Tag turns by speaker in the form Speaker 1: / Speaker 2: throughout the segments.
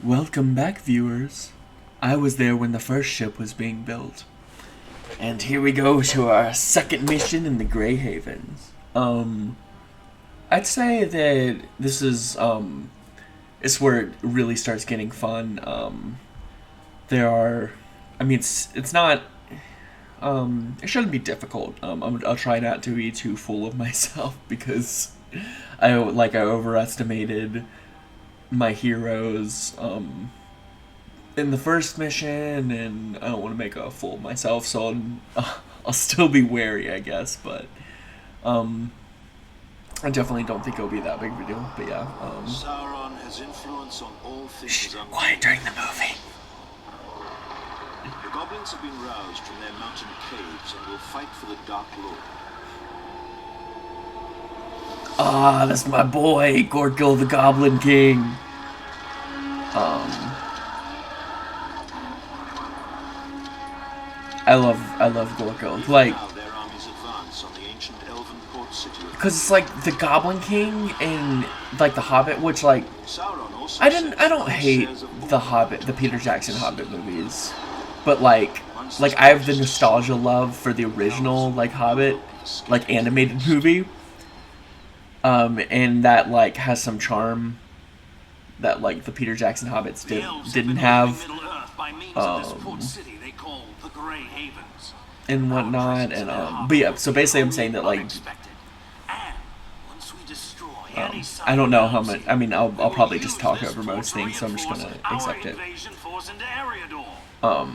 Speaker 1: Welcome back, viewers. I was there when the first ship was being built. And here we go to our second mission in the Grey Havens. I'd say that this is where it really starts getting fun. It's not, it shouldn't be difficult. I'll try not to be too full of myself because I overestimated my heroes in the first mission, and I don't want to make a fool of myself, so I'll still be wary, I guess. But I definitely don't think it'll be that big of a deal. But yeah,
Speaker 2: Sauron has influence on all things.
Speaker 1: quiet during the movie.
Speaker 2: The goblins have been roused from their mountain caves and will fight for the Dark Lord.
Speaker 1: Ah, that's my boy, Gorgil the Goblin King. I love Gorgil. Like,
Speaker 2: Now their armies advance on the ancient elven port city of
Speaker 1: because it's like the Goblin King and like the Hobbit, which like
Speaker 2: Sauron also
Speaker 1: I
Speaker 2: sends
Speaker 1: don't hate
Speaker 2: shares of
Speaker 1: the Hobbit, the Peter Jackson Hobbit movies, but like I have the nostalgia love for the original like Hobbit, like animated movie, and that like has some charm that like the Peter Jackson Hobbits didn't have, and whatnot, and but yeah, so basically I'm saying that like I don't know how much. I mean, I'll probably just talk over most things, so I'm just gonna accept it. But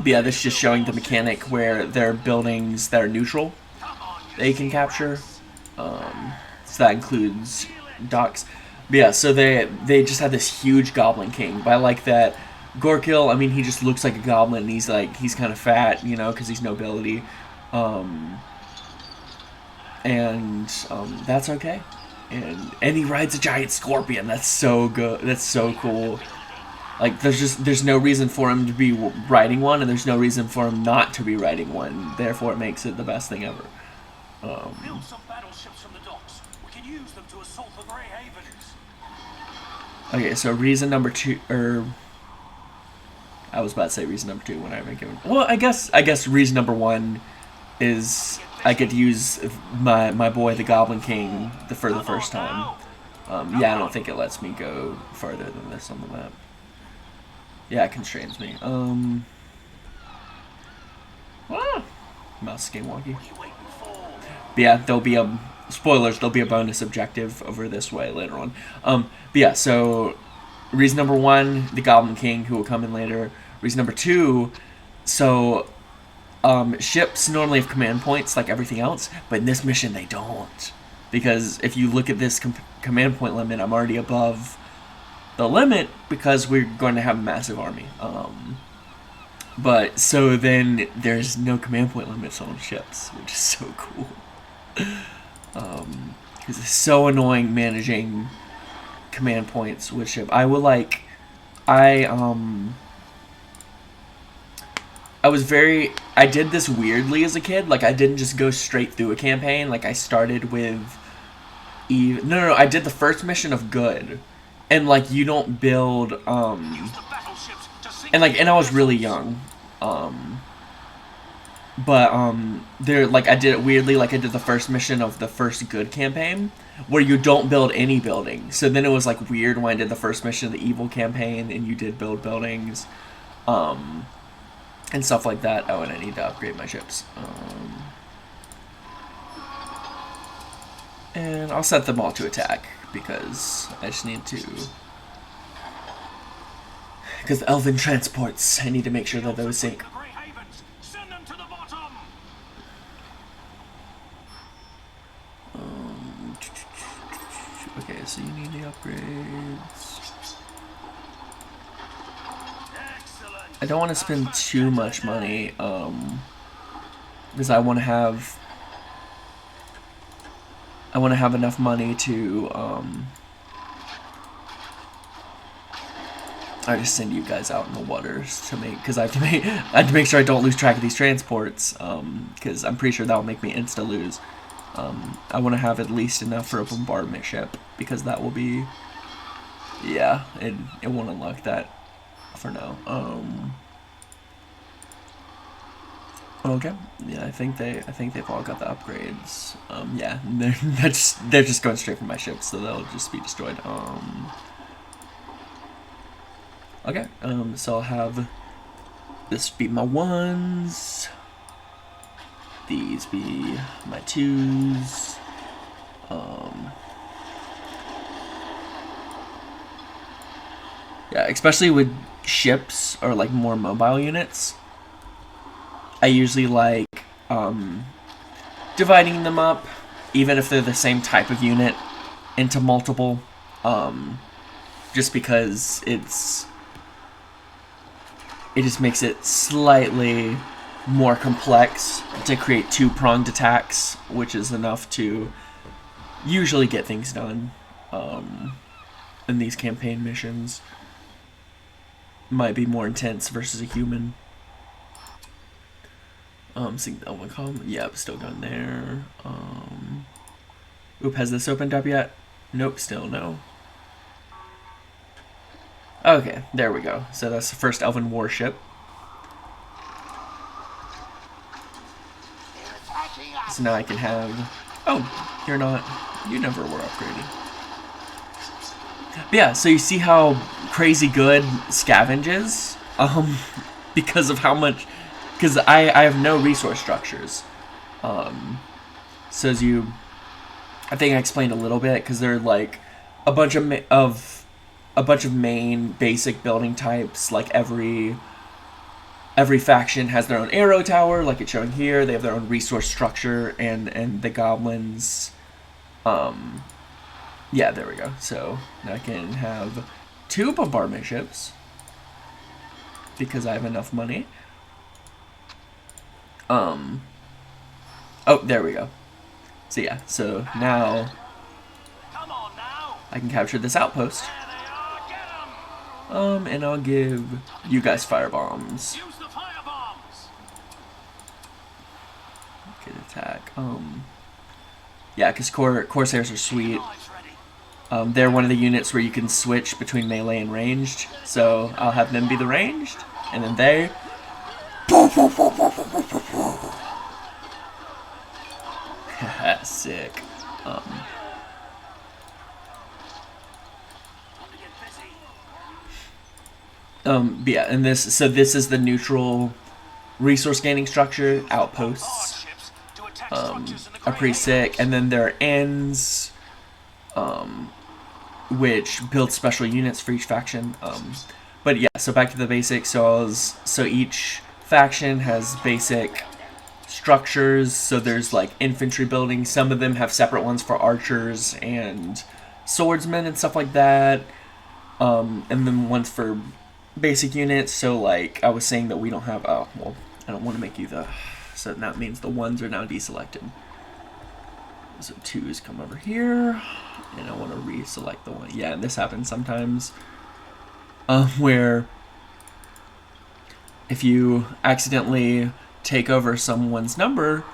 Speaker 1: yeah, this is just showing the mechanic where there are buildings that are neutral that you can capture. So that includes docks. But yeah, so they just have this huge Goblin King. But I like that Gorkil. I mean, he just looks like a goblin. And he's kind of fat, you know, because he's nobility. That's okay. And he rides a giant scorpion. That's so good. That's so cool. Like, there's no reason for him to be riding one, and there's no reason for him not to be riding one. Therefore, it makes it the best thing ever.
Speaker 3: Build some battleships from the docks. We can use them to assault the Grey Havens.
Speaker 1: Okay, so reason number two, I was about to say reason number two when I haven't given. Well, I guess reason number one is I get to use my boy the Goblin King for the first time. Yeah, I don't think it lets me go farther than this on the map. Yeah, it constrains me. Mouse is game wonky. But yeah, there'll be spoilers. There'll be a bonus objective over this way later on. But yeah, so reason number one, the Goblin King, who will come in later. Reason number two, so ships normally have command points like everything else, but in this mission they don't, because if you look at this command point limit, I'm already above the limit because we're going to have a massive army. But so then there's no command point limits on ships, which is so cool. Because it's so annoying managing command points with ship. I did this weirdly as a kid. Like, I didn't just go straight through a campaign. Like, I started with Eve. No, I did the first mission of Good. And, like, you don't build, and I was really young. I did it weirdly. Like, I did the first mission of the first Good campaign, where you don't build any buildings. So then it was, like, weird when I did the first mission of the Evil campaign, and you did build buildings, and stuff like that. Oh, and I need to upgrade my ships. And I'll set them all to attack, because I just need to... Because the elven transports, I need to make sure that those sink. Okay, so you need the upgrades. I don't want to spend too much money, because I want to have enough money to, I just send you guys out in the waters to make, because I have to make sure I don't lose track of these transports, because I'm pretty sure that will make me insta lose. I want to have at least enough for a bombardment ship, because that will be Yeah, it won't unlock that for now. Okay. Yeah, I think they've all got the upgrades. Yeah, they're just going straight from my ship, so they'll just be destroyed. Okay. So I'll have this be my ones. These be my twos. Yeah, especially with ships or like more mobile units. I usually like dividing them up, even if they're the same type of unit, into multiple. Just because it just makes it slightly more complex to create two-pronged attacks, which is enough to usually get things done in these campaign missions. Might be more intense versus a human. Sync the Elven column. Yep, still going there. Oop, has this opened up yet? Nope, still no. Okay, there we go. So that's the first Elven warship. So now I can have... Oh, you're not... You never were upgraded. But yeah, so you see how crazy good Scavenge is? Because of how much... Because I have no resource structures. So as you... I think I explained a little bit, because they're like a bunch of main basic building types. Like every faction has their own arrow tower, like it's showing here. They have their own resource structure, and the goblins. Yeah, there we go. So now I can have 2 bombardment ships because I have enough money. Oh, there we go. So yeah, so now I can capture this outpost. And I'll give you guys fire bombs.
Speaker 3: Use the fire bombs.
Speaker 1: Good attack. Yeah, because Corsairs are sweet. They're one of the units where you can switch between melee and ranged. So I'll have them be the ranged, and then they. Sick. But yeah, and this is the neutral resource gaining structure. Outposts are pretty sick, and then there are ends, which build special units for each faction. But yeah, so back to the basics. So each faction has basic structures. So there's like infantry buildings. Some of them have separate ones for archers and swordsmen and stuff like that. And then ones for basic units. So like I was saying that we don't have. Oh well, I don't want to make you the. So that means the ones are now deselected. So 2s come over here, and I want to reselect the one. Yeah, and this happens sometimes, where if you accidentally take over someone's number,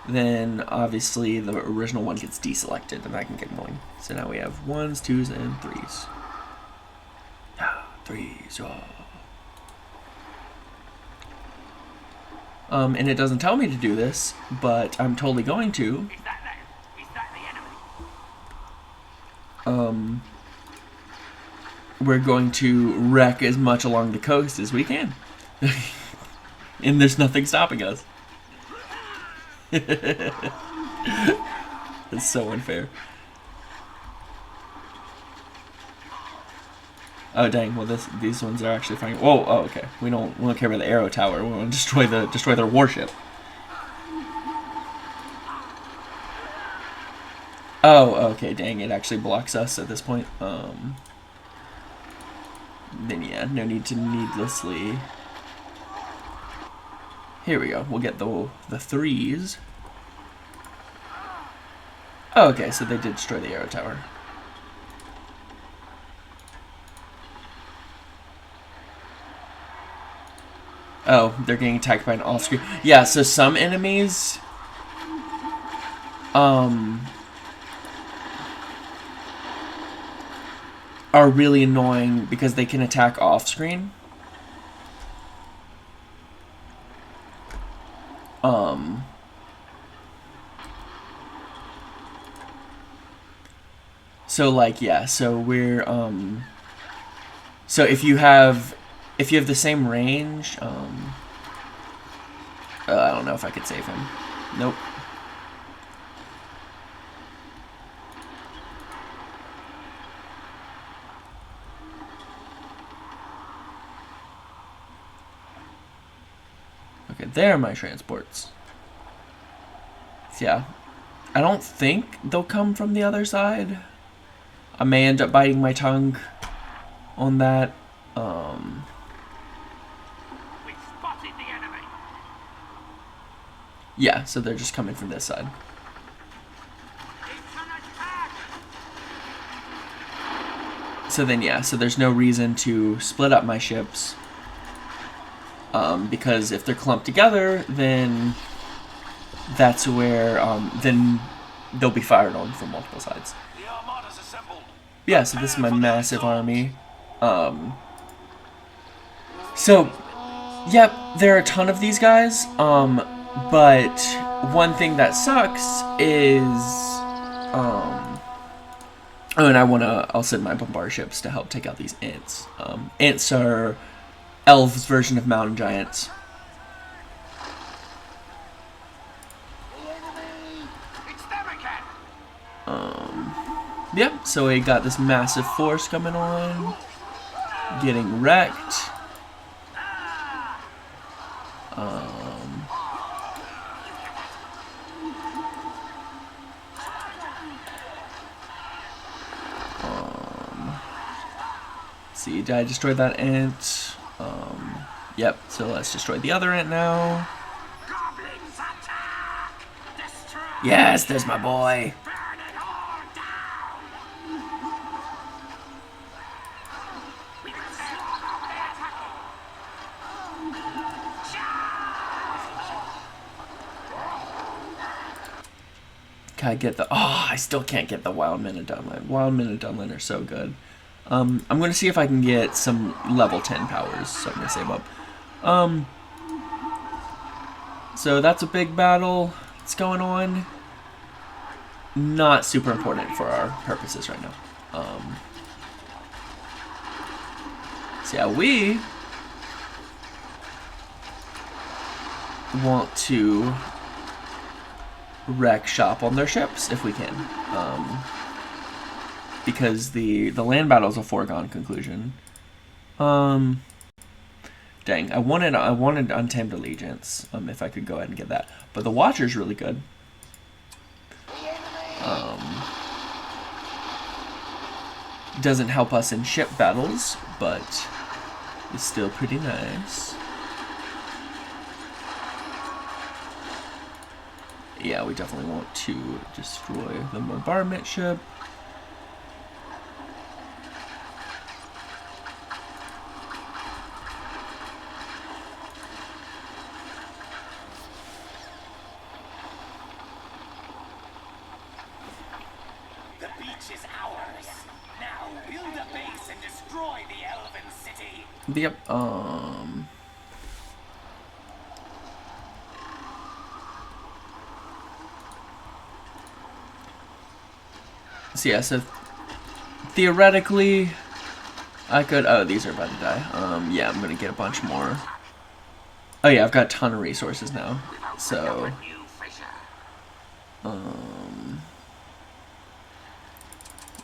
Speaker 1: then obviously the original one gets deselected, and that can get annoying. So now we have 1s, 2s, and 3s. 3s. And it doesn't tell me to do this, but I'm totally going to.
Speaker 3: Is that the enemy?
Speaker 1: We're going to wreck as much along the coast as we can. And there's nothing stopping us. It's so unfair. Oh dang! Well, these ones are actually fine. Whoa! Oh, okay. We don't care about the arrow tower. We want to destroy their warship. Oh, okay. Dang! It actually blocks us at this point. Then yeah, no need to needlessly. Here we go. We'll get the 3s. Oh, okay. So they did destroy the arrow tower. Oh, they're getting attacked by an off-screen. Yeah, so some enemies... are really annoying because they can attack off screen. So like, yeah, so we're so if you have the same range, I don't know if I could save him. Nope. Okay, there are my transports. So yeah, I don't think they'll come from the other side. I may end up biting my tongue on that.
Speaker 3: We spotted the enemy.
Speaker 1: Yeah, so they're just coming from this side.
Speaker 3: It's an attack.
Speaker 1: So then, yeah, so there's no reason to split up my ships. Because if they're clumped together, then that's where, then they'll be fired on from multiple sides.
Speaker 3: The armada's assembled.
Speaker 1: Yeah, so this is my massive army. So, yep, there are a ton of these guys, but one thing that sucks is, oh, and I'll send my bombard ships to help take out these ants. Ants are elves' version of mountain giants.
Speaker 3: It's them again.
Speaker 1: Yep, so we got this massive force coming on, getting wrecked. See, did I destroy that ant? Yep, so let's destroy the other ant now.
Speaker 3: Goblins attack. Destroy.
Speaker 1: Yes, there's my boy.
Speaker 3: Burn it all down. We will stop the attacking.
Speaker 1: Can I get the... Oh, I still can't get the Wild Men of Dunlin. Wild Men of Dunlin are so good. I'm going to see if I can get some level 10 powers, so I'm going to save up. So that's a big battle that's going on. Not super important for our purposes right now. So yeah, we want to wreck shop on their ships if we can. Because the land battle is a foregone conclusion. Dang, I wanted Untamed Allegiance, if I could go ahead and get that. But the Watcher's really good. Doesn't help us in ship battles, but it's still pretty nice. Yeah, we definitely want to destroy the bombardment ship.
Speaker 3: The beach is ours. Now build a base and destroy the elven city.
Speaker 1: Yep, so yeah, so theoretically I could, oh, these are about to die. Yeah, I'm gonna get a bunch more. Oh yeah, I've got a ton of resources now. So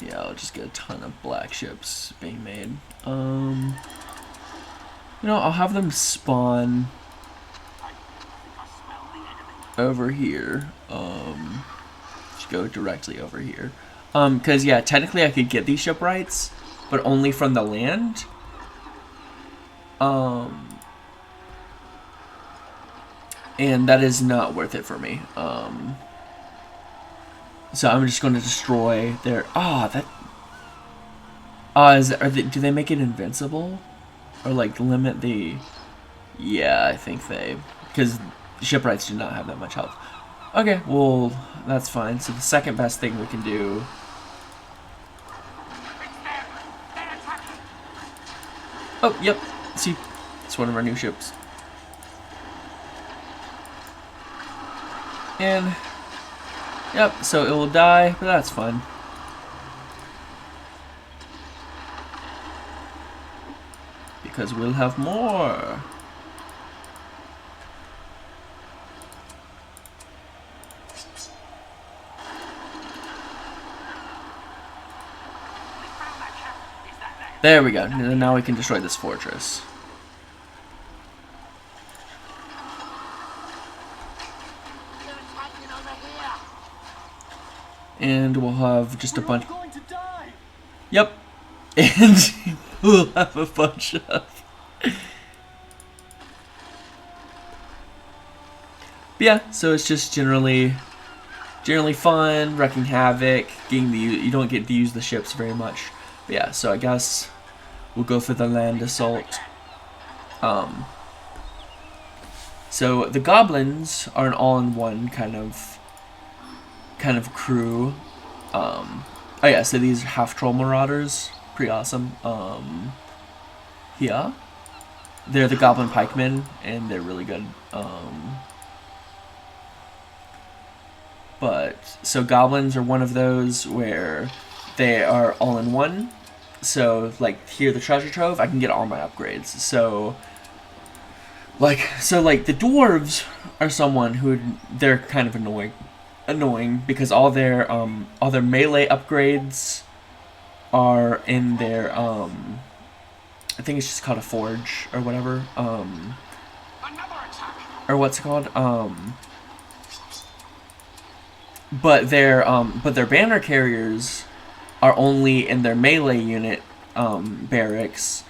Speaker 1: yeah, I'll just get a ton of black ships being made. You know, I'll have them spawn over here. Just go directly over here. Cause yeah, technically I could get these shipwrights, but only from the land. And that is not worth it for me. So I'm just going to destroy their... do they make it invincible? Or, like, limit the... Yeah, I think they... Because shipwrights do not have that much health. Okay, well, that's fine. So the second best thing we can do... Oh, yep. See, it's one of our new ships. And, yep, so it will die, but that's fun. Because we'll have more. There we go. Now we can destroy this fortress. And we'll have just a bunch.
Speaker 3: Going to die.
Speaker 1: Yep. And we'll have a bunch of. But yeah, so it's just generally fun, wrecking havoc, getting you don't get to use the ships very much. But yeah, so I guess we'll go for the land assault. So the goblins are an all-in-one kind of crew. Oh yeah, so these half troll marauders, pretty awesome. Yeah, they're the goblin pikemen, and they're really good. But so goblins are one of those where they are all in one. So like here, the treasure trove, I can get all my upgrades. So like the dwarves are someone who they're kind of annoying because all their melee upgrades are in their I think it's just called a forge or whatever, or what's it called, but their banner carriers are only in their melee unit barracks,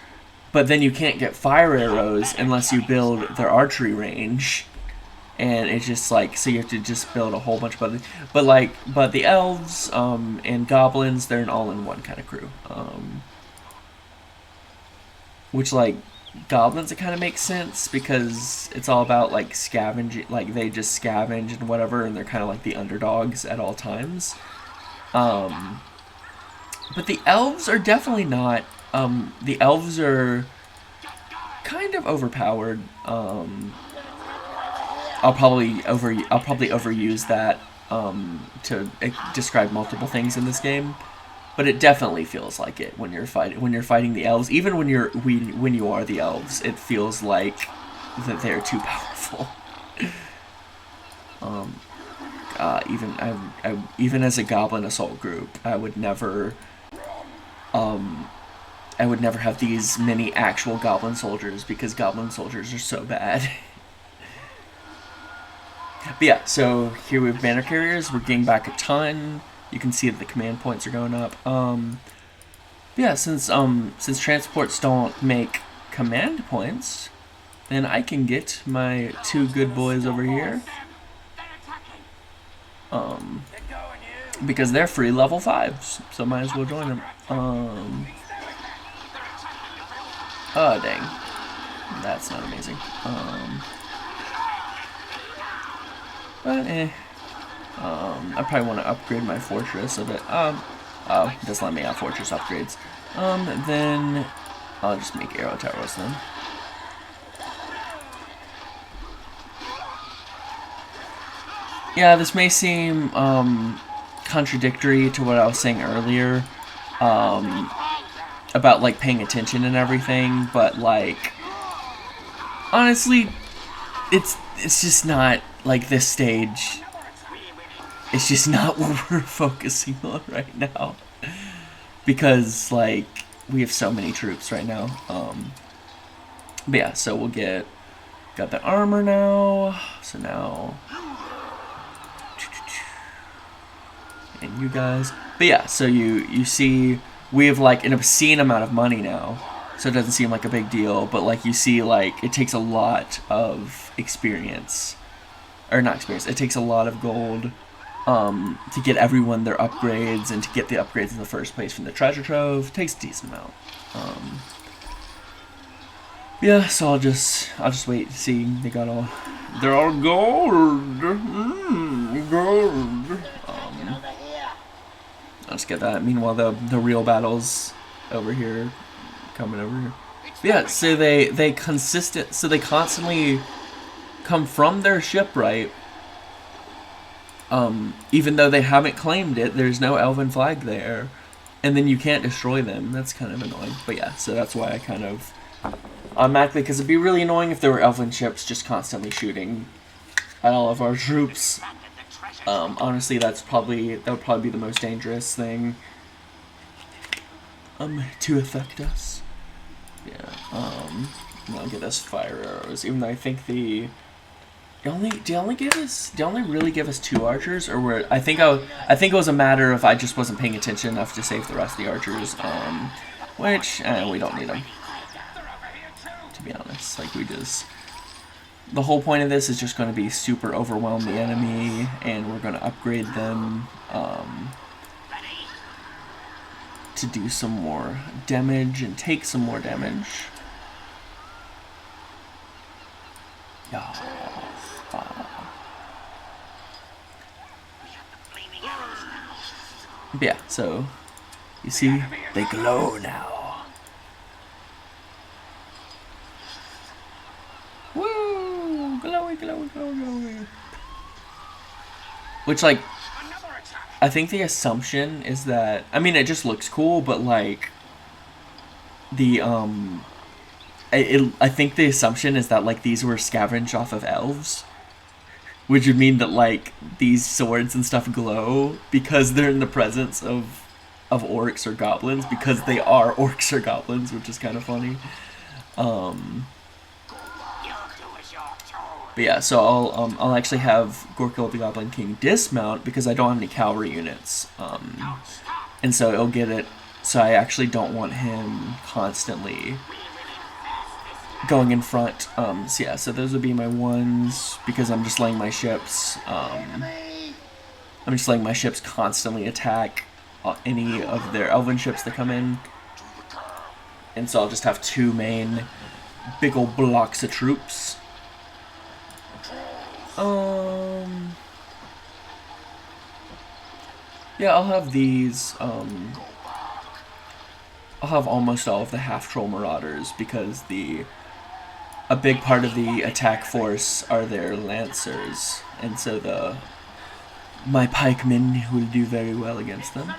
Speaker 1: but then you can't get fire arrows unless you build their archery range. And it's just like, so you have to just build a whole bunch of other, but the elves and goblins, they're an all-in-one kind of crew. Which, like, goblins, it kind of makes sense because it's all about like scavenging, like they just scavenge and whatever, and they're kind of like the underdogs at all times. But the elves are definitely not. The elves are kind of overpowered. I'll probably overuse that to describe multiple things in this game, but it definitely feels like it when you're fighting the elves. Even when you are the elves, it feels like that they're too powerful. Even as a goblin assault group, I would never have these many actual goblin soldiers because goblin soldiers are so bad. But yeah, so here we have banner carriers. We're getting back a ton. You can see that the command points are going up. Yeah, since transports don't make command points, then I can get my two good boys over here. Because they're free level 5s, so might as well join them. Oh dang, that's not amazing. But I probably want to upgrade my fortress a bit. Oh, it doesn't let me have fortress upgrades. Then I'll just make arrow towers then. Yeah, this may seem contradictory to what I was saying earlier about like paying attention and everything, but like honestly, it's just not like this stage. It's just not what we're focusing on right now because like we have so many troops right now. But yeah, so we'll got the armor now. So now. And you guys, but yeah, so you see we have like an obscene amount of money now, so it doesn't seem like a big deal, but like you see, like it takes a lot of experience, or not experience, it takes a lot of gold to get everyone their upgrades and to get the upgrades in the first place from the treasure trove. It takes a decent amount. Yeah, so I'll just wait and see. They're all gold. Gold. I'll just get that. Meanwhile, the real battle's over here, coming over here. Yeah, so they constantly come from their ship, right? Even though they haven't claimed it, there's no elven flag there, and then you can't destroy them. That's kind of annoying. But yeah, so that's why I kind of automatically, because it'd be really annoying if there were elven ships just constantly shooting at all of our troops. Honestly, that would probably be the most dangerous thing to affect us. Yeah. I'll get us fire arrows, even though I think they only really give us 2 archers, or were I think it was a matter of I just wasn't paying attention enough to save the rest of the archers. Which we don't need them, to be honest. Like, the whole point of this is just going to be super overwhelm the enemy, and we're going to upgrade them to do some more damage and take some more damage. Yeah. Yeah, so you see, they glow now. Woo! Glowy, glowy, glowy, glowy. Which, like, I think the assumption is that, I mean, it just looks cool, but like I think the assumption is that like these were scavenged off of elves, which would mean that like these swords and stuff glow because they're in the presence of orcs or goblins, because they are orcs or goblins, which is kind of funny. But yeah, so I'll actually have Gorkil the Goblin King dismount because I don't have any cavalry units, and so it'll get it. So I actually don't want him constantly going in front. So yeah, so those would be my ones, because I'm just letting my ships. I'm just letting my ships constantly attack any of their elven ships that come in, and so I'll just have 2 main big old blocks of troops. Yeah, I'll have these. I'll have almost all of the half-troll marauders, because a big part of the attack force are their lancers, and so my pikemen will do very well against them.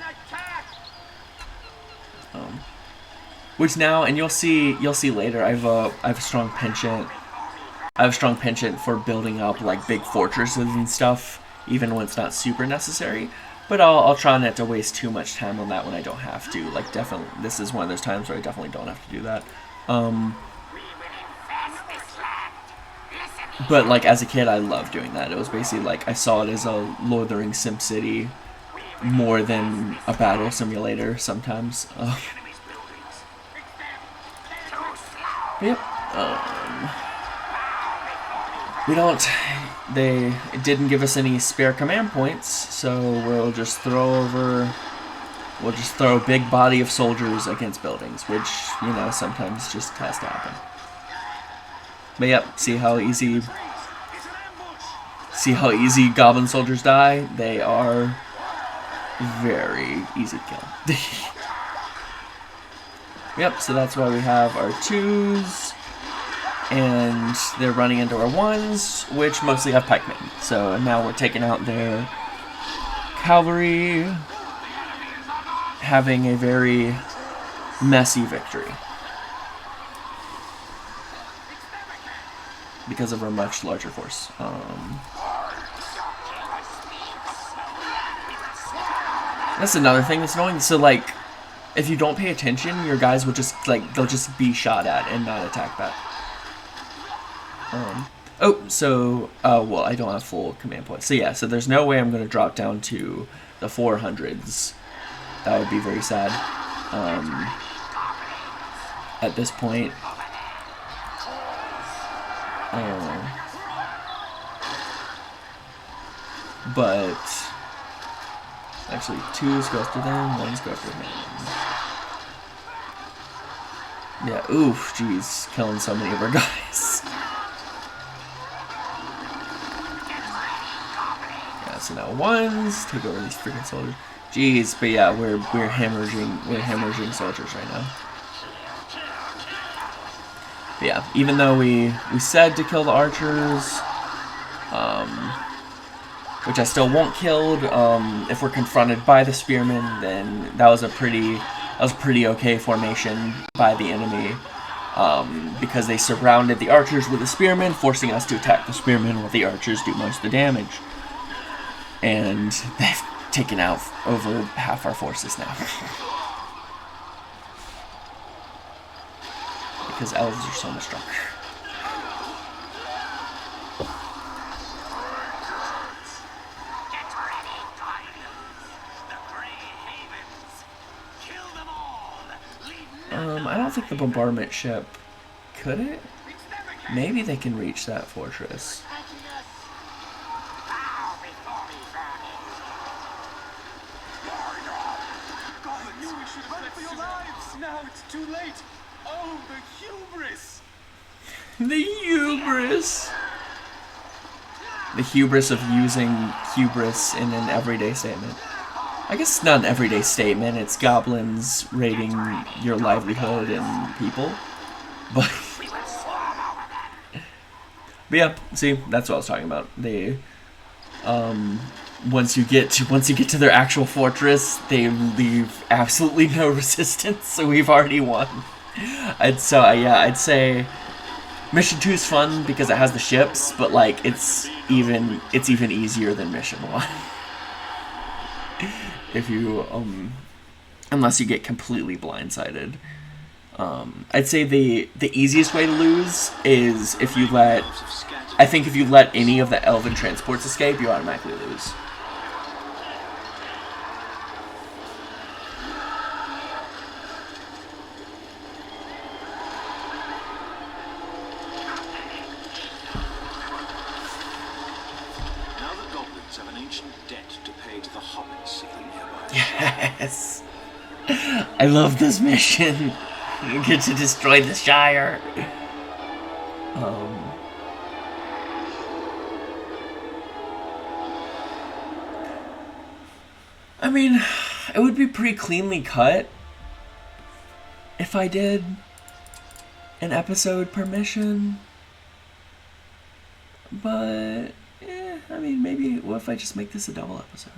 Speaker 1: Which now, and you'll see later, I have a strong penchant. I have a strong penchant for building up like big fortresses and stuff, even when it's not super necessary. But I'll try not to waste too much time on that when I don't have to. Like, definitely, this is one of those times where I definitely don't have to do that. But like as a kid, I loved doing that. It was basically like I saw it as a Lord of the Rings Sim City more than a battle simulator sometimes. Yep. They didn't give us any spare command points, so we'll just throw a big body of soldiers against buildings, which, you know, sometimes just has to happen. But yep, see how easy goblin soldiers die? They are very easy to kill. Yep, so that's why we have our 2s. And they're running into our 1s, which mostly have pikemen. So now we're taking out their cavalry, having a very messy victory because of our much larger force. That's another thing that's annoying. So like, if you don't pay attention, your guys will just like, they'll just be shot at and not attack back. Well, I don't have full command points. So yeah, so there's no way I'm going to drop down to the 400s. That would be very sad. At this point. But actually, 2s go after them, 1s go after him. Yeah, oof, jeez, killing so many of our guys. So now 1s take over these freaking soldiers. Jeez, but yeah, we're hemorrhaging soldiers right now. But yeah, even though we said to kill the archers, which I still won't kill, if we're confronted by the spearmen, then that was a pretty okay formation by the enemy, because they surrounded the archers with the spearmen, forcing us to attack the spearmen while the archers do most of the damage. And they've taken out over half our forces now. Because elves are so much stronger. I don't think the bombardment ship could it? Maybe they can reach that fortress.
Speaker 3: Now it's too late. Oh, the hubris!
Speaker 1: The hubris! The hubris of using hubris in an everyday statement. I guess it's not an everyday statement, it's goblins raiding your livelihood and people. But yeah, see, that's what I was talking about. They once you get to their actual fortress, they leave absolutely no resistance, so we've already won. I'd say Mission 2 is fun because it has the ships, but like it's even easier than Mission 1. If you unless you get completely blindsided. I'd say the easiest way to lose is if you let any of the elven transports escape, you automatically lose.
Speaker 2: Now the goblins have an ancient debt to pay to the Hobbits of the nearby.
Speaker 1: Yes. I love this mission. You get to destroy the Shire. I mean, it would be pretty cleanly cut if I did an episode per mission. But, I mean, maybe, what if I just make this a double episode?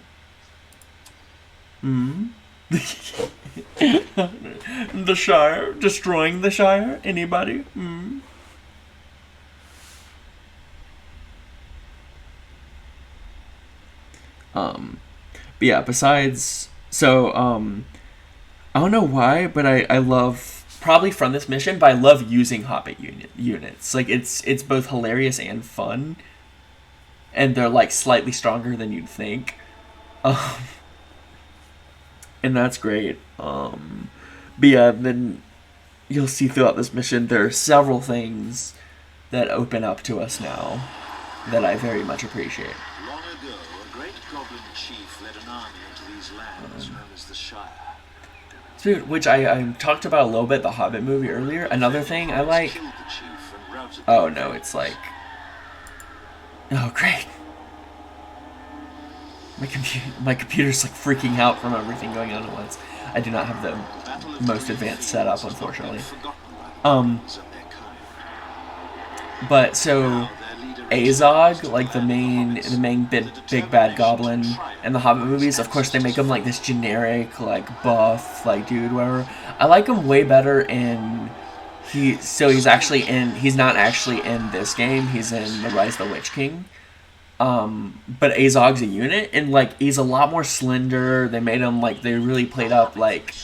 Speaker 1: The Shire? Destroying the Shire? Anybody? But yeah, besides, so, I don't know why, but I love, probably from this mission, but I love using Hobbit units. Like, it's both hilarious and fun, and they're, like, slightly stronger than you'd think. And that's great. But yeah, then you'll see throughout this mission there are several things that open up to us now that I very much appreciate.
Speaker 2: Long ago, a great goblin chief led an army into these lands known as the Shire.
Speaker 1: Dude, which I talked about a little bit, the Hobbit movie earlier. Another thing I like...
Speaker 2: Killed the chief and routed
Speaker 1: Oh no, it's like... Oh great. My computer's like freaking out from everything going on at once. I do not have the most advanced setup, unfortunately. But so Azog, like the main big bad goblin in the Hobbit movies, of course they make him like this generic, like buff, like dude, whatever. I like him way better in he's not actually in this game. He's in The Rise of the Lich King. But Azog's a unit, and like he's a lot more slender. They made him like they really played up like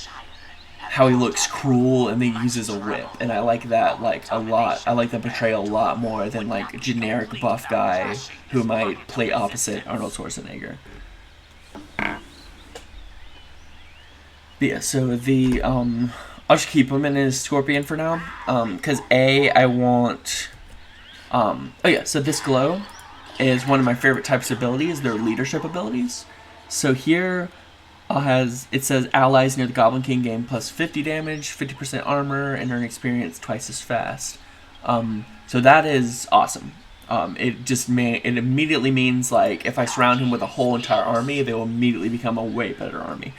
Speaker 1: how he looks cruel, and he uses a whip, and I like that like a lot. I like that portrayal a lot more than like a generic buff guy who might play opposite Arnold Schwarzenegger. But yeah, so the I'll just keep him in his scorpion for now, because I want oh yeah, so this glow is one of my favorite types of abilities. They're leadership abilities. So here it says allies near the Goblin King gain plus 50 damage, 50% armor, and earn experience twice as fast. So that is awesome. It immediately means like if I surround him with a whole entire army, they will immediately become a way better army,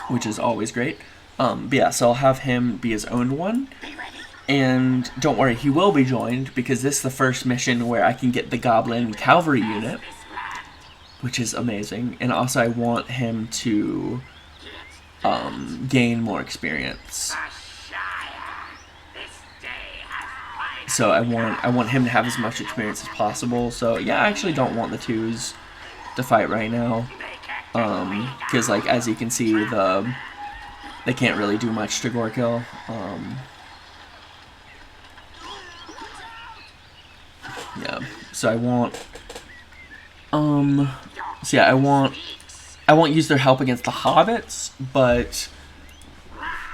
Speaker 1: which is always great. But yeah, so I'll have him be his own one. And don't worry, he will be joined, because this is the first mission where I can get the Goblin Cavalry unit, which is amazing. And also I want him to gain more experience. So I want him to have as much experience as possible. So yeah, I actually don't want the 2s to fight right now. Because like, as you can see, they can't really do much to Gorkill. Yeah, so I won't use their help against the Hobbits, but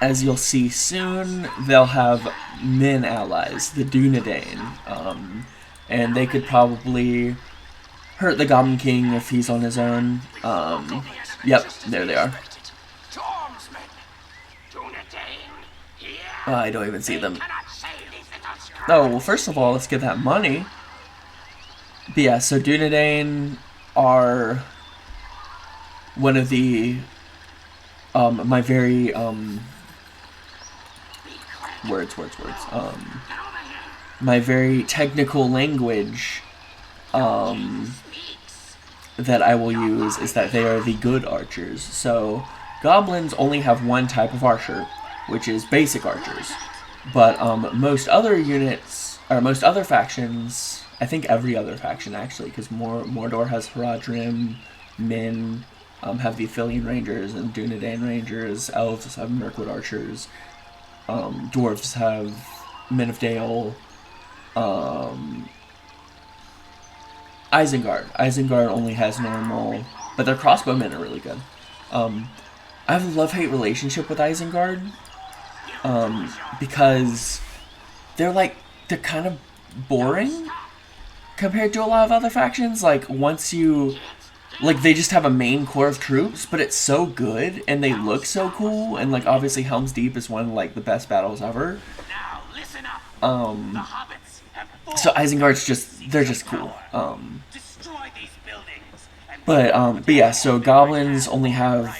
Speaker 1: as you'll see soon, they'll have men allies, the Dunedain, and they could probably hurt the Goblin King if he's on his own. Yep, there they are. I don't even see them. Oh, well, first of all, let's get that money. But yeah, so Dunedain are one of the my very my very technical language that I will use is that they are the good archers. So goblins only have one type of archer, which is basic archers. But most other units, or most other factions, I think every other faction actually, because Mordor has Haradrim, Min have the Aphelion Rangers and Dunedain Rangers, Elves have Mirkwood Archers, Dwarves have Men of Dale, Isengard only has normal, but their crossbowmen are really good. I have a love-hate relationship with Isengard, because they're kind of boring compared to a lot of other factions. Like, they just have a main core of troops, but it's so good, and they look so cool, and, like, obviously Helm's Deep is one of, like, the best battles ever. So Isengard's they're just cool. But yeah, so goblins only have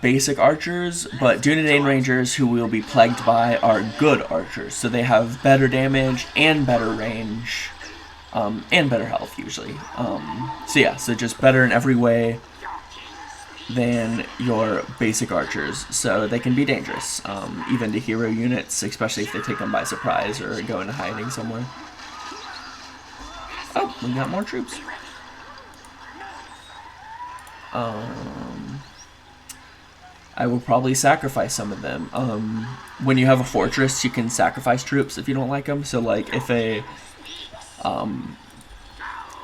Speaker 1: basic archers, but Dunedain Rangers, who we'll be plagued by, are good archers. So they have better damage and better range, and better health usually. So yeah, so just better in every way than your basic archers. So they can be dangerous, even to hero units, especially if they take them by surprise or go into hiding somewhere. Oh, we got more troops. I will probably sacrifice some of them. When you have a fortress, you can sacrifice troops if you don't like them. So, like, if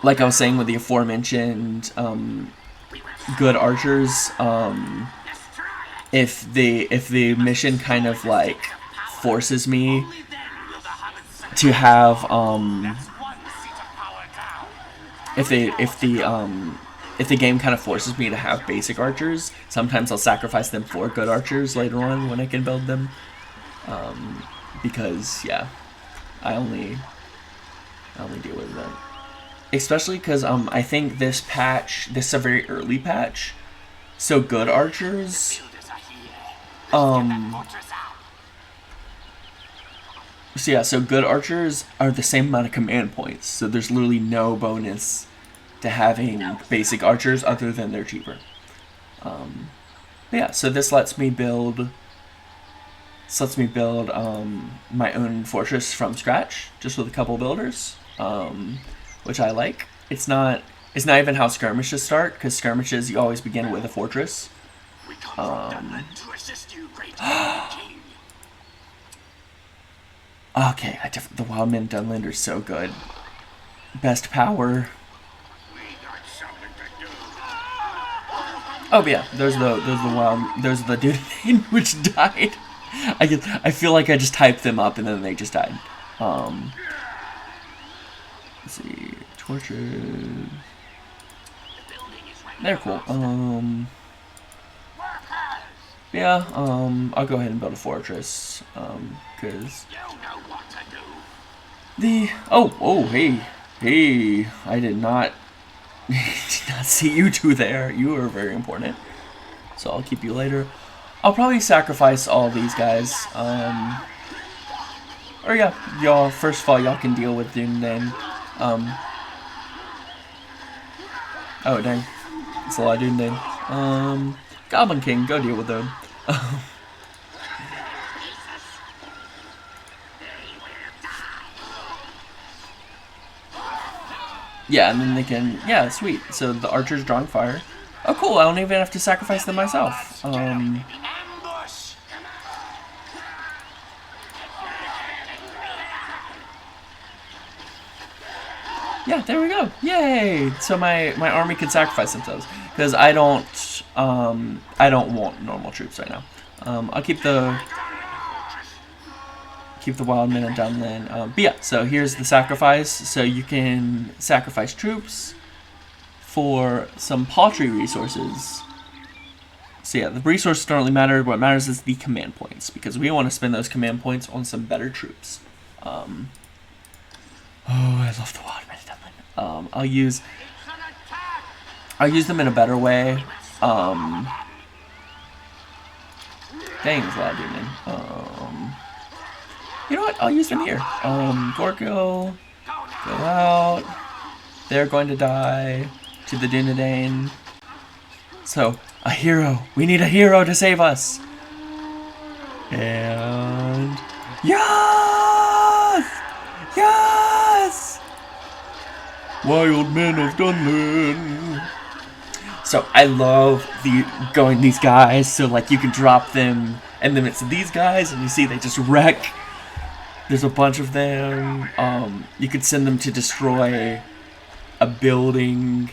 Speaker 1: like I was saying with the aforementioned good archers, if the mission kind of like forces me to have if the game kind of forces me to have basic archers, sometimes I'll sacrifice them for good archers later on when I can build them. Because yeah, I only deal with that. Especially because I think this is a very early patch, so good archers so good archers are the same amount of command points, so there's literally no bonus to having basic archers other than they're cheaper. But yeah, so this lets me build my own fortress from scratch, just with a couple builders, which I like. It's not even how skirmishes start, because skirmishes you always begin with a fortress. Okay, the Wildman Dunland are so good. Best power. Oh, but yeah, there's the dude which died. I feel like I just typed them up and then they just died. Let's see, torches. They're cool. Yeah, I'll go ahead and build a fortress, cause hey, I did not see you two there. You are very important, so I'll keep you later. I'll probably sacrifice all these guys, Or yeah, y'all, first of all, y'all can deal with Dune then. Oh, dang. It's a lot of Dune then. Goblin King, go deal with them. Yeah, and then they can, yeah, sweet. So the archer's drawing fire. Oh, cool, I don't even have to sacrifice them myself.
Speaker 3: Ambush!
Speaker 1: Yeah, there we go. Yay! So my army can sacrifice themselves because I don't want normal troops right now. I'll keep the wild men and dunlin. But yeah, so here's the sacrifice. So you can sacrifice troops for some paltry resources. So yeah, the resources don't really matter. What matters is the command points because we want to spend those command points on some better troops. Oh, I love the wild men and dunlin. I'll use them in a better way. Dang, there's a lot of demon. You know what? I'll use them here. Gorgil, go out. They're going to die to the Dunedain. So, a hero. We need a hero to save us. And... Yes! Yes! Wild men of Dunlin. So, I love these guys. So, like, you can drop them, and then it's these guys, and you see they just wreck. There's a bunch of them. You could send them to destroy a building.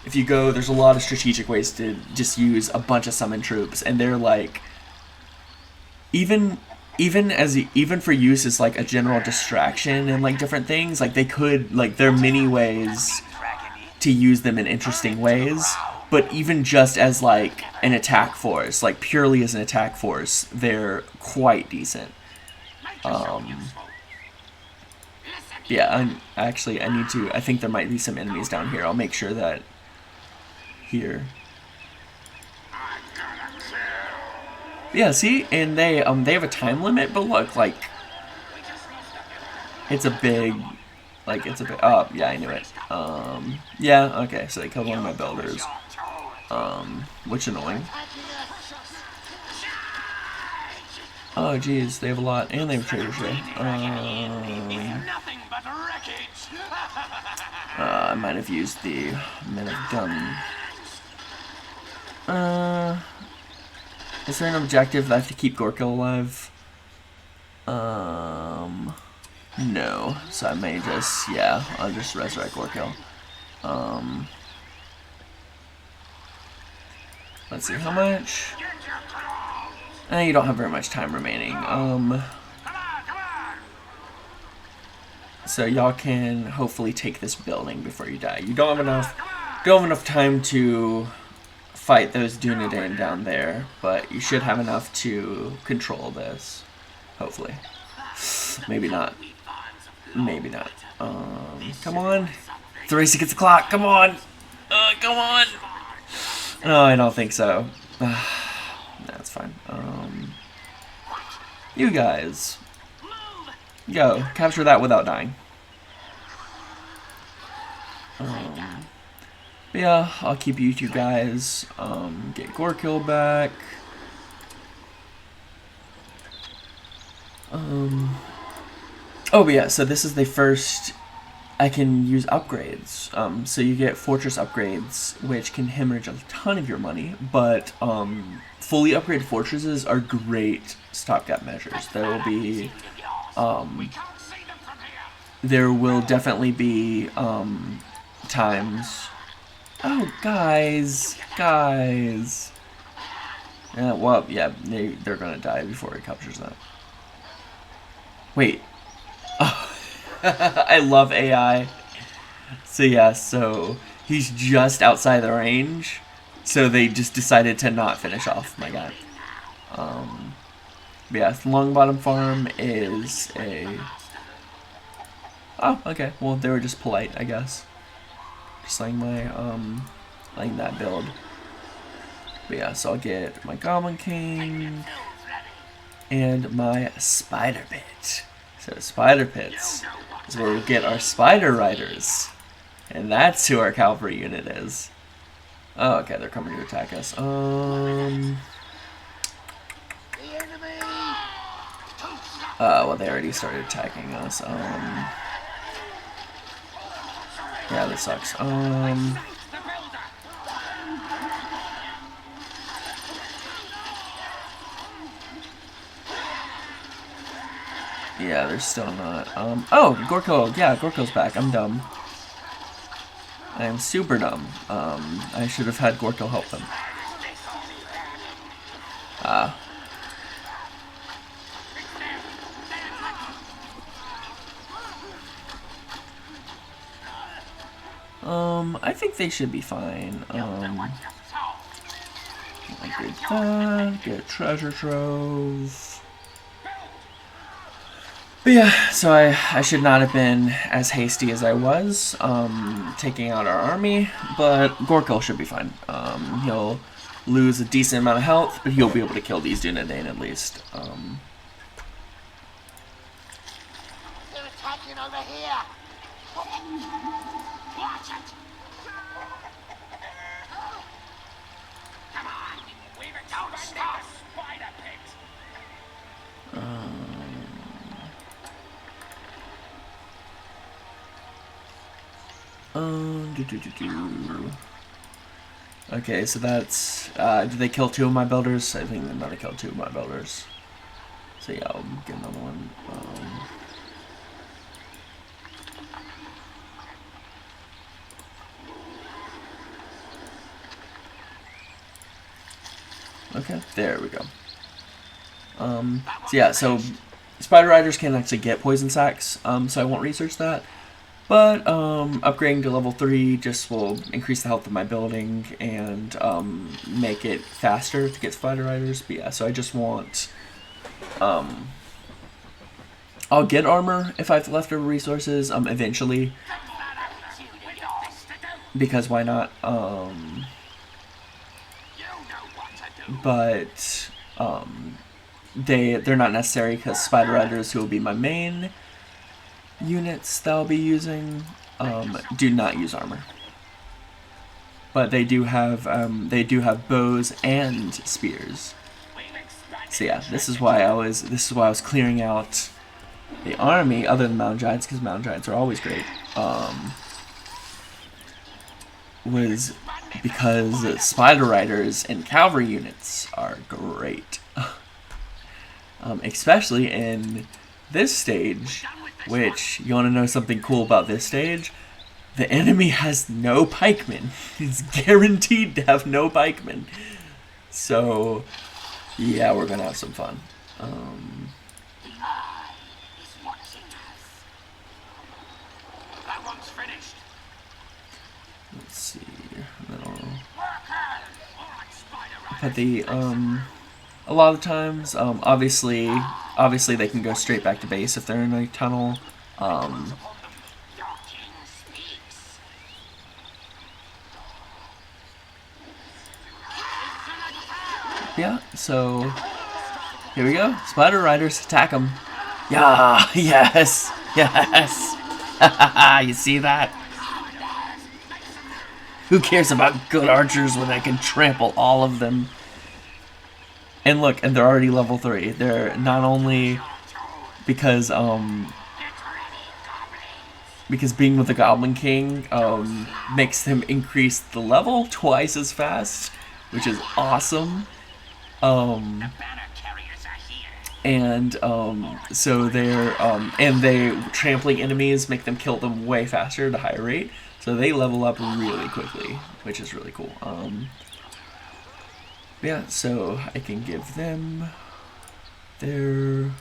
Speaker 1: If you go, there's a lot of strategic ways to just use a bunch of summon troops, and they're like, even for use as like a general distraction and like different things. Like they could, like, there are many ways to use them in interesting ways. But even just as like an attack force, like purely as an attack force, they're quite decent. Yeah, I think there might be some enemies down here. I'll make sure that here. Yeah, see? And they have a time limit, but look, like, it's a big, oh, yeah, I knew it. Yeah, okay, so they killed one of my builders. Which annoying. Oh, geez, they have a lot, and they have trader ship. I might have used the men of gun. Is there an objective that I have to keep Gorkil alive? No. So I may just, yeah, I'll just resurrect Gorkil. Let's see, how much? You don't have very much time remaining. So y'all can hopefully take this building before you die. You don't have enough time to fight those Dunedain down there, but you should have enough to control this. Hopefully. Maybe not. Maybe not. Come on. It's a race against the clock. Come on. Come on. No, I don't think so. That's fine. You guys. Go. Capture that without dying. Yeah, I'll keep you two guys. Get Gorkil back. Oh, but yeah, so this is the first... I can use upgrades. So you get fortress upgrades, which can hemorrhage a ton of your money, but fully upgraded fortresses are great stopgap measures. There will definitely be times. Oh, guys. Yeah, well, yeah, they're gonna die before he captures that. Wait. Oh. I love AI. So yeah, so he's just outside the range, so they just decided to not finish off my guy. But yeah, Longbottom Farm is a... Oh, okay. Well, they were just polite, I guess. Just letting my letting that build. But yeah, so I'll get my Goblin King, and my spider pit. So spider pits is where we get our spider riders. And that's who our cavalry unit is. Oh, okay, they're coming to attack us. Well, they already started attacking us. Yeah, this sucks. Yeah, they're still not. Oh, Gorko. Yeah, Gorko's back. I'm dumb. I am super dumb. I should have had Gorko help them. I think they should be fine. Upgrade that, get a treasure trove. But yeah, so I should not have been as hasty as I was, taking out our army, but Gorko should be fine. He'll lose a decent amount of health, but he'll be able to kill these Dunedain at least.
Speaker 3: They're attacking over here. Watch it. Come on, we've exposed our spider pit.
Speaker 1: Okay, so that's, did they kill 2 of my builders? I think they might have killed 2 of my builders. So yeah, I'll get another one. Okay, there we go. So yeah, so Spider Riders can actually get poison sacks, so I won't research that. But upgrading to level 3 just will increase the health of my building and make it faster to get Spider Riders. But yeah, so I just want... I'll get armor if I have leftover resources eventually. Because why not? But they're not necessary because Spider Riders, who will be my main units that I'll be using, do not use armor. But they do have bows and spears. So yeah, this is why I was clearing out the army other than Mountain Giants, because Mountain Giants are always great. Was because Spider Riders and cavalry units are great. Especially in this stage, which, you want to know something cool about this stage? The enemy has no pikemen. He's guaranteed to have no pikemen. So, yeah, we're going to have some fun. Let's see. But a lot of times, obviously they can go straight back to base if they're in a tunnel. Yeah, so here we go. Spider Riders, attack them. Yeah, yes, yes. You see that? Who cares about good archers when I can trample all of them? And look, and they're already level 3. They're not only because being with the Goblin King makes them increase the level twice as fast, which is awesome. And so they're they trampling enemies make them kill them way faster at a higher rate. So they level up really quickly, which is really cool. Yeah, so I can give them their...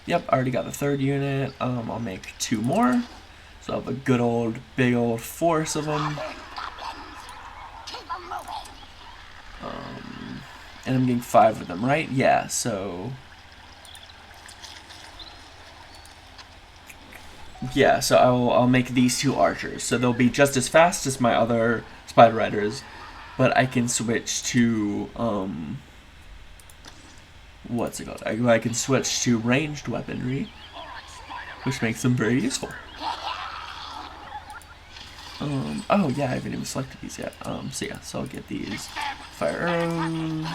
Speaker 1: Yep, I already got the 3rd unit. I'll make 2 more. So I'll have a good old, big old force of them. And I'm getting 5 of them, right? Yeah, so... Yeah, so I'll make these 2 archers. So they'll be just as fast as my other Spider Riders, but I can switch to what's it called? I can switch to ranged weaponry, which makes them very useful. Oh yeah, I haven't even selected these yet. So yeah, so I'll get these fire arrows.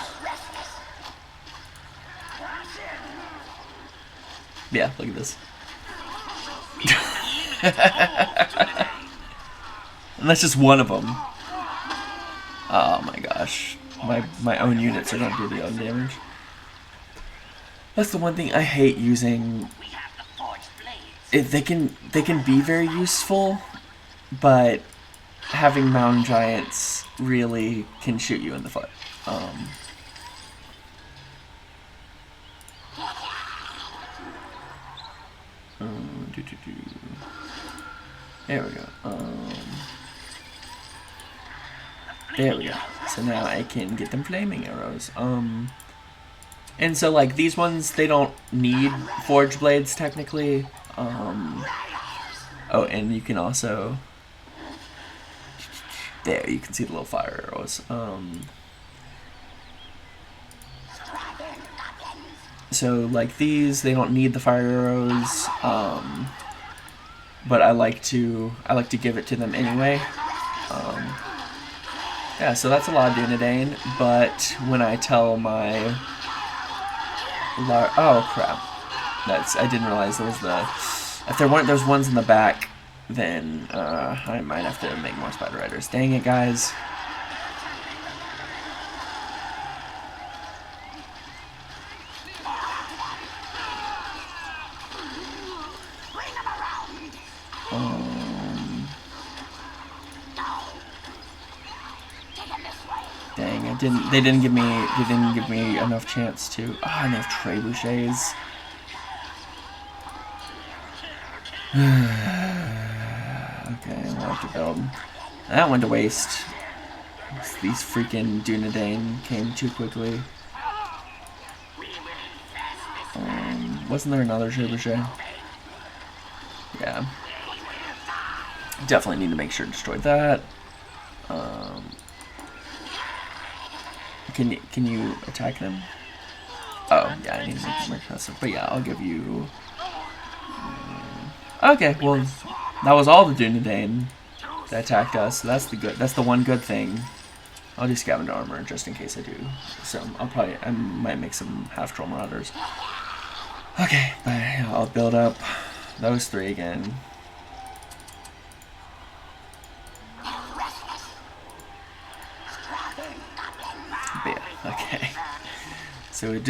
Speaker 1: Yeah, look at this. And that's just one of them. Oh my gosh, my own units are gonna do the own damage. That's the one thing I hate using. They can be very useful, but having mountain giants really can shoot you in the foot. There we go. There we go. So now I can get them flaming arrows. And so like these ones, they don't need forge blades technically. Oh, and you can also, there you can see the little fire arrows. So like these, they don't need the fire arrows. But I like to give it to them anyway. Yeah, so that's a lot of Dunedain, but when I tell my oh crap, I didn't realize there was if there weren't those ones in the back, then I might have to make more Spider Riders. Dang it, guys. Dang, they didn't give me enough chance to. Oh, enough trebuchets. Okay, we'll have to build. That went to waste. These freaking Dunedain came too quickly. Wasn't there another trebuchet? Yeah. Definitely need to make sure to destroy that. Can you attack them? Oh, yeah, I need to make them more aggressive. But yeah, I'll give you... Okay, well, that was all the Dunedain that attacked us. So that's the one good thing. I'll do Scavenger Armor just in case I do. So I might make some half-troll marauders. Okay, but I'll build up those three again. But yeah, okay. So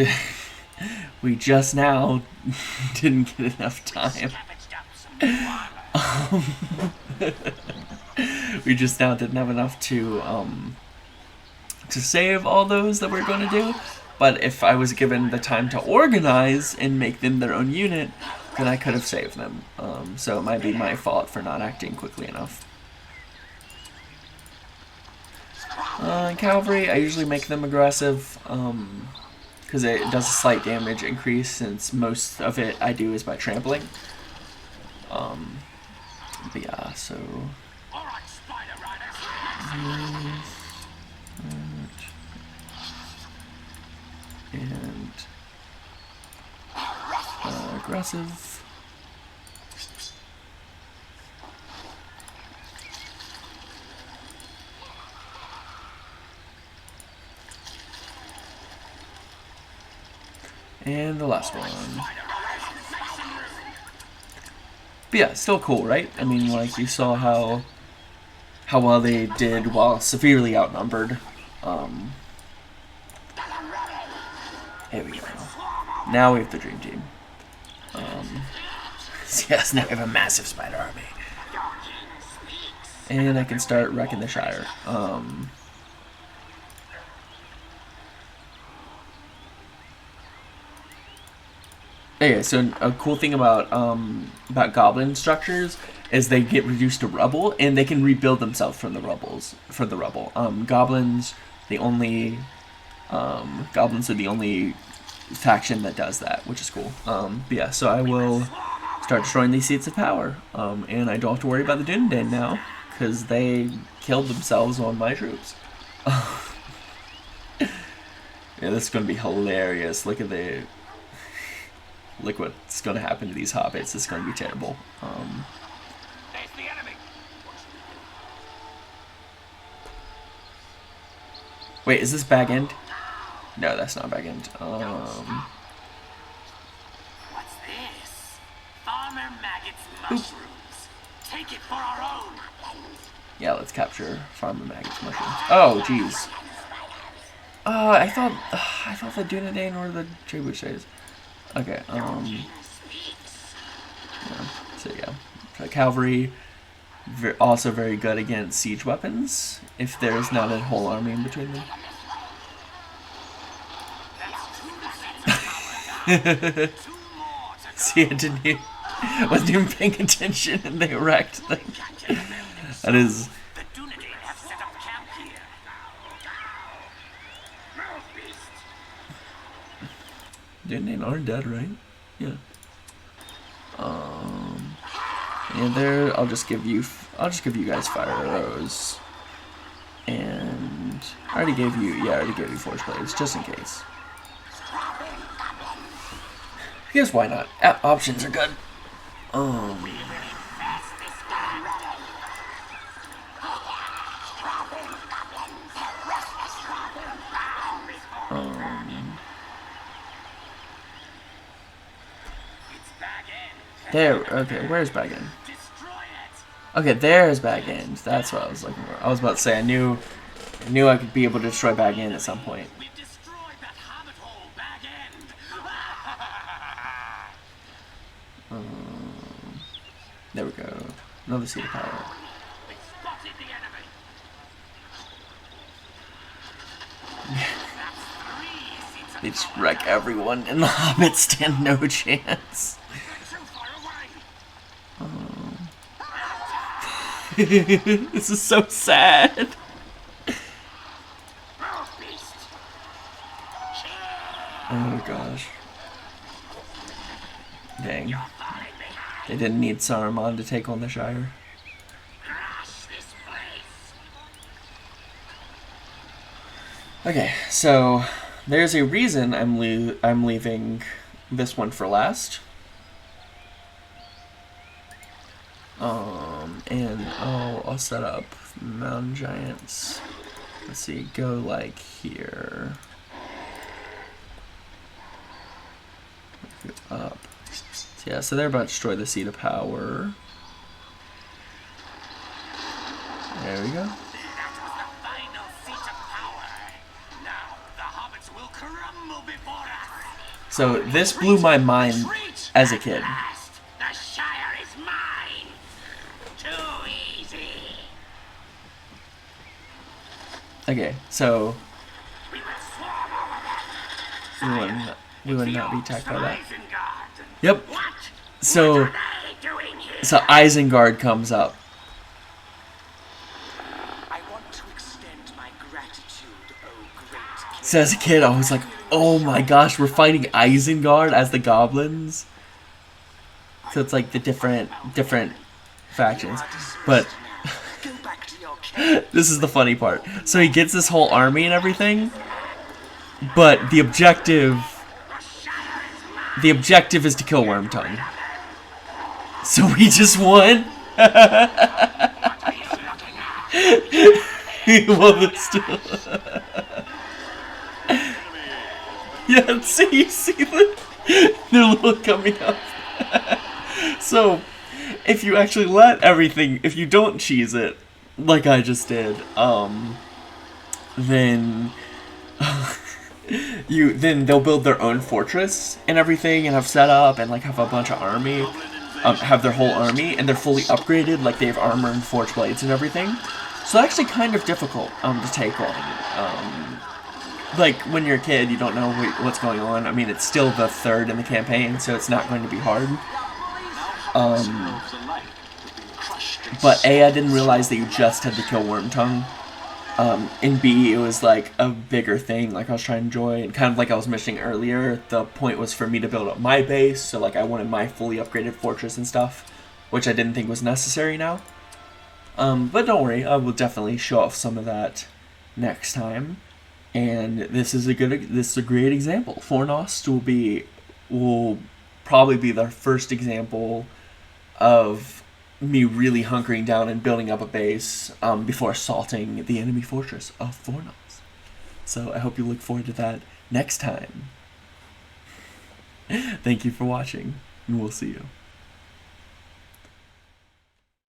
Speaker 1: we just now didn't get enough time. We just now didn't have enough to save all those that we're going to do. But if I was given the time to organize and make them their own unit, then I could have saved them. So it might be my fault for not acting quickly enough. Cavalry, I usually make them aggressive, because it does a slight damage increase, since most of it I do is by trampling. But yeah, so... And... aggressive. And the last one. But yeah, still cool, right? I mean, like, you saw how well they did while severely outnumbered. Here we go. Now we have the Dream Team. Yes, now we have a massive spider army. And I can start wrecking the Shire. Yeah, so a cool thing about goblin structures is they get reduced to rubble, and they can rebuild themselves from the rubble. Goblins are the only faction that does that, which is cool. But yeah, so I will start destroying these seats of power, and I don't have to worry about the Dunedain now, because they killed themselves on my troops. Yeah, this is gonna be hilarious. Look what's gonna happen to these hobbits. It's gonna be terrible.
Speaker 3: There's the enemy.
Speaker 1: Wait, is this bag end? No, that's not bag end.
Speaker 3: What's this? Farmer Maggot's mushrooms. Take it for our own.
Speaker 1: Yeah, let's capture Farmer Maggot's mushrooms. Oh, jeez. I thought the Dunedain or the Trebuchets. Okay, yeah, so yeah. So cavalry, also very good against siege weapons, if there's not a whole army in between them. See, wasn't even paying attention and they wrecked things. That is...
Speaker 3: The Dunedain have set up camp here.
Speaker 1: Dunedain are dead, right? Yeah. And there, I'll just give you guys fire arrows. And I already gave you forge blades, just in case. Because why not? Options are good. There, okay, where's bag end? Okay, there's bag end. That's what I was looking for. I was about to say, I knew I could be able to destroy bag end at some point.
Speaker 3: We've destroyed that Hobbit hole, Bag End.
Speaker 1: There we go. Another seat of power.
Speaker 3: We spotted the enemy.
Speaker 1: They just wreck everyone, and the hobbits stand no chance. This is so sad. Oh gosh. Dang. They didn't need Saruman to take on the Shire. Okay, so there's a reason I'm leaving this one for last. And I'll set up mountain giants. Let's see, go like here. Go up. So yeah, so they're about to destroy the seat of power. There we go.
Speaker 3: That was the final seat of power. Now the hobbits will crumble before us.
Speaker 1: So this blew my mind as a kid.
Speaker 3: The Shire is mine. Too easy.
Speaker 1: Okay, so
Speaker 3: We will swarm over them.
Speaker 1: we would not be attacked by that.
Speaker 3: Isengard.
Speaker 1: Yep.
Speaker 3: What?
Speaker 1: So
Speaker 3: What are they doing here?
Speaker 1: so Isengard comes up.
Speaker 3: I want to extend my gratitude, oh great king.
Speaker 1: So as a kid, I was like, oh my gosh, we're fighting Isengard as the goblins. So it's like the different factions. But
Speaker 3: Go back to your cave.
Speaker 1: this is the funny part. So he gets this whole army and everything, but the objective is to kill Wormtongue. So we just won. Well, it's still. Yeah, see, you see the little coming up. So, if you actually let everything, if you don't cheese it, like I just did, then then they'll build their own fortress and everything, and have set up and like have a bunch of army, have their whole army, and they're fully upgraded, like they have armor and forge blades and everything. So it's actually kind of difficult to take on. Like when you're a kid, you don't know what's going on. I mean, it's still the third in the campaign, so it's not going to be hard. But A, I didn't realize that you just had to kill Wormtongue. And B, it was like a bigger thing, like I was trying to enjoy, and kind of like I was mentioning earlier, the point was for me to build up my base, so like I wanted my fully upgraded fortress and stuff, which I didn't think was necessary now. But don't worry, I will definitely show off some of that next time. And this is a great example. Fornost will probably be the first example of me really hunkering down and building up a base before assaulting the enemy fortress of Fornost. So I hope you look forward to that next time. Thank you for watching, and we'll see you.